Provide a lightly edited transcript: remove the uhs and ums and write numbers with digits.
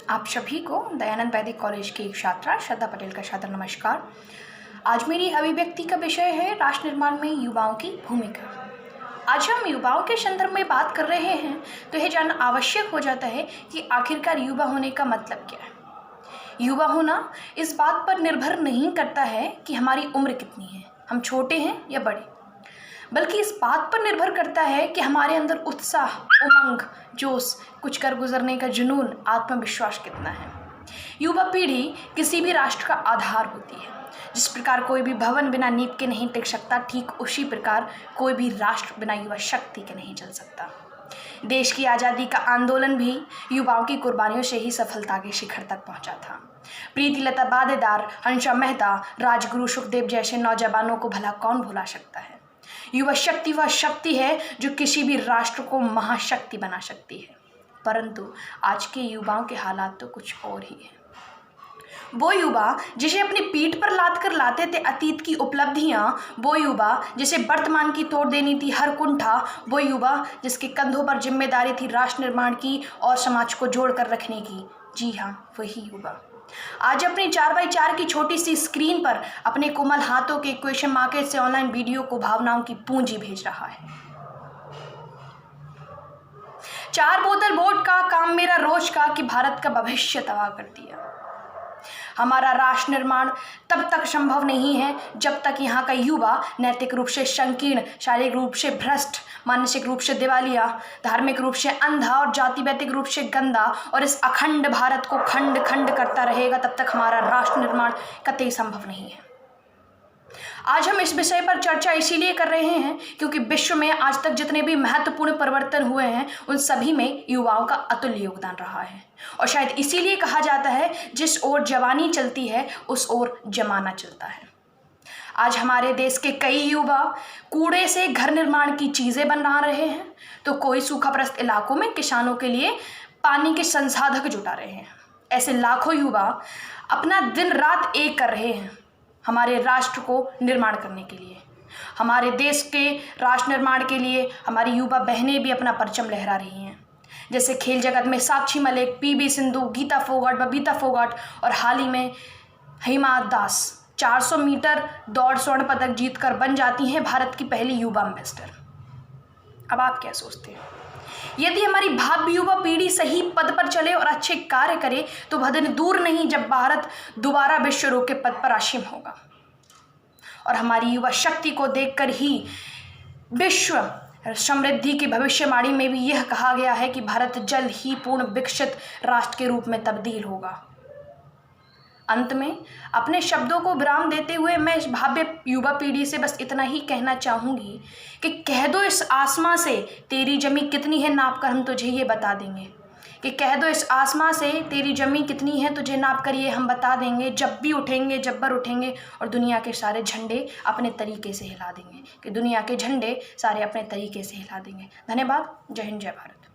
आप सभी को दयानंद वैदिक कॉलेज की एक छात्रा श्रद्धा पटेल का सादर नमस्कार। आज मेरी अभिव्यक्ति का विषय है राष्ट्र निर्माण में युवाओं की भूमिका। आज हम युवाओं के संदर्भ में बात कर रहे हैं तो यह जानना आवश्यक हो जाता है कि आखिरकार युवा होने का मतलब क्या है। युवा होना इस बात पर निर्भर नहीं करता है कि हमारी उम्र कितनी है, हम छोटे हैं या बड़े, बल्कि इस बात पर निर्भर करता है कि हमारे अंदर उत्साह, उमंग, जोश, कुछ कर गुजरने का जुनून, आत्मविश्वास कितना है। युवा पीढ़ी किसी भी राष्ट्र का आधार होती है। जिस प्रकार कोई भी भवन बिना नींव के नहीं टिक सकता, ठीक उसी प्रकार कोई भी राष्ट्र बिना युवा शक्ति के नहीं चल सकता। देश की आज़ादी का आंदोलन भी युवाओं की कुर्बानियों से ही सफलता के शिखर तक पहुंचा था। प्रीतिलता वाडेदार, हंसा मेहता, राजगुरु सुखदेव जैसे नौजवानों को भला कौन भुला सकता है। युवा शक्ति वह शक्ति है जो किसी भी राष्ट्र को महाशक्ति बना सकती है, परंतु आज के युवाओं के हालात तो कुछ और ही है। वो युवा जिसे अपनी पीठ पर लाद कर लाते थे अतीत की उपलब्धियां, वो युवा जिसे वर्तमान की तोड़ देनी थी हर कुंठा, वो युवा जिसके कंधों पर जिम्मेदारी थी राष्ट्र निर्माण की और समाज को जोड़ कर रखने की। जी हाँ, वही युवा आज अपनी 4x4 की छोटी सी स्क्रीन पर अपने कोमल हाथों के क्वेश्चन मार्केट से ऑनलाइन वीडियो को भावनाओं की पूंजी भेज रहा है। 4 बोतल वोट का काम मेरा रोज का कि भारत का भविष्य तबाह कर दिया। हमारा राष्ट्र निर्माण तब तक संभव नहीं है जब तक यहाँ का युवा नैतिक रूप से संकीर्ण, शारीरिक रूप से भ्रष्ट, मानसिक रूप से दिवालिया, धार्मिक रूप से अंधा और जातिवैतिक रूप से गंदा और इस अखंड भारत को खंड खंड करता रहेगा, तब तक हमारा राष्ट्र निर्माण कतई संभव नहीं है। आज हम इस विषय पर चर्चा इसीलिए कर रहे हैं क्योंकि विश्व में आज तक जितने भी महत्वपूर्ण परिवर्तन हुए हैं उन सभी में युवाओं का अतुल्य योगदान रहा है। और शायद इसीलिए कहा जाता है जिस ओर जवानी चलती है उस ओर जमाना चलता है। आज हमारे देश के कई युवा कूड़े से घर निर्माण की चीज़ें बना रहे हैं तो कोई सूखाग्रस्त इलाकों में किसानों के लिए पानी के संसाधक जुटा रहे हैं। ऐसे लाखों युवा अपना दिन रात एक कर रहे हैं हमारे राष्ट्र को निर्माण करने के लिए। हमारे देश के राष्ट्र निर्माण के लिए हमारी युवा बहनें भी अपना परचम लहरा रही हैं, जैसे खेल जगत में साक्षी मलिक, पीवी सिंधु, गीता फोगाट, बबीता फोगाट और हाल ही में हिमा दास 400 मीटर दौड़ स्वर्ण पदक जीतकर बन जाती हैं भारत की पहली युवा एम्बेसडर। अब आप क्या सोचते हैं, यदि हमारी भावी युवा पीढ़ी सही पद पर चले और अच्छे कार्य करे तो वह दिन दूर नहीं जब भारत दोबारा विश्व रोग के पद पर आसीन होगा। और हमारी युवा शक्ति को देखकर ही विश्व समृद्धि की भविष्यवाणी में भी यह कहा गया है कि भारत जल्द ही पूर्ण विकसित राष्ट्र के रूप में तब्दील होगा। अंत में अपने शब्दों को विराम देते हुए मैं इस भाव्य युवा पीढ़ी से बस इतना ही कहना चाहूँगी कि कह दो इस आसमां से तेरी जमी कितनी है, नाप कर हम तुझे ये बता देंगे। कि कह दो इस आसमां से तेरी जमी कितनी है, तुझे नाप कर ये हम बता देंगे। जब भी उठेंगे, जब्बर उठेंगे और दुनिया के सारे झंडे अपने तरीके से हिला देंगे। कि दुनिया के झंडे सारे अपने तरीके से हिला देंगे। धन्यवाद। जय हिंद, जय भारत।